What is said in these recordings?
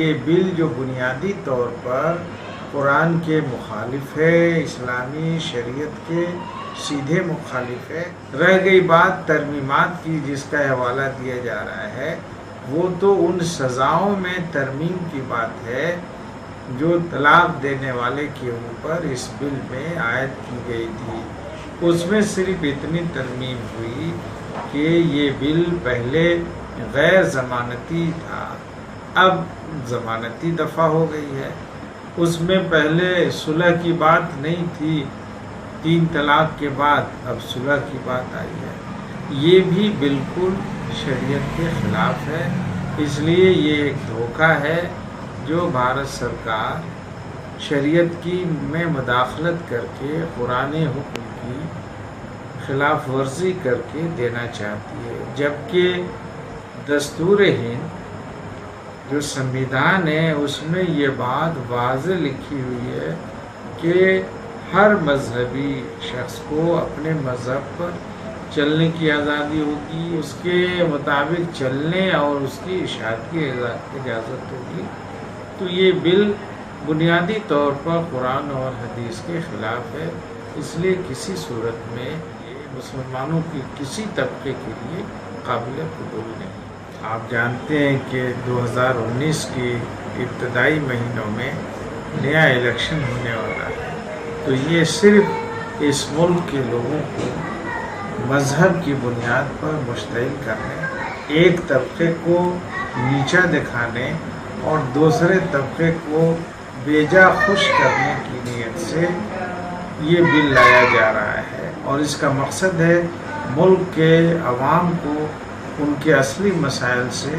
یہ بل جو بنیادی طور پر قرآن کے مخالف ہے، اسلامی شریعت کے سیدھے مخالف ہے۔ رہ گئی بات ترمیمات کی جس کا حوالہ دیا جا رہا ہے، وہ تو ان سزاؤں میں ترمیم کی بات ہے جو طلاق دینے والے کے اوپر اس بل میں عائد کی گئی تھی۔ اس میں صرف اتنی ترمیم ہوئی کہ یہ بل پہلے غیر ضمانتی تھا، اب ضمانتی دفعہ ہو گئی ہے۔ اس میں پہلے صلح کی بات نہیں تھی، 3 طلاق کے بعد اب صلح کی بات آئی ہے۔ یہ بھی بالکل شریعت کے خلاف ہے، اس لیے یہ ایک دھوکہ ہے جو بھارت سرکار شریعت کی میں مداخلت کر کے قرآن حکم کی خلاف ورزی کر کے دینا چاہتی ہے، جبکہ دستور ہند جو سنویدھان ہے اس میں یہ بات واضح لکھی ہوئی ہے کہ ہر مذہبی شخص کو اپنے مذہب پر چلنے کی آزادی ہوگی، اس کے مطابق چلنے اور اس کی اشاعت کی اجازت ہوگی۔ تو یہ بل بنیادی طور پر قرآن اور حدیث کے خلاف ہے، اس لیے کسی صورت میں یہ مسلمانوں کی کسی طبقے کے لیے قابل قبول نہیں۔ آپ جانتے ہیں کہ 2019 کی ابتدائی مہینوں میں نیا الیکشن ہونے والا ہے، تو یہ صرف اس ملک کے لوگوں کو مذہب کی بنیاد پر مشتعل کرنے، ایک طبقے کو نیچا دکھانے اور دوسرے طبقے کو بیجا خوش کرنے کی نیت سے یہ بل لایا جا رہا ہے، اور اس کا مقصد ہے ملک کے عوام کو ان کے اصلی مسائل سے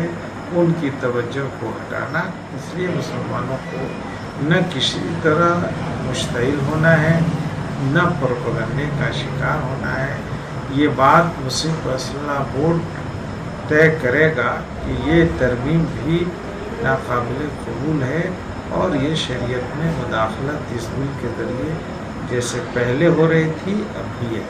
ان کی توجہ کو ہٹانا۔ اس لیے مسلمانوں کو نہ کسی طرح مشتعل ہونا ہے، نہ پروپیگنڈے کا شکار ہونا ہے۔ یہ بات مسلم پرسنل بورڈ طے کرے گا کہ یہ ترمیم بھی ناقابل قبول ہے، اور یہ شریعت میں مداخلت اس بل کے ذریعے جیسے پہلے ہو رہی تھی اب بھی ہے۔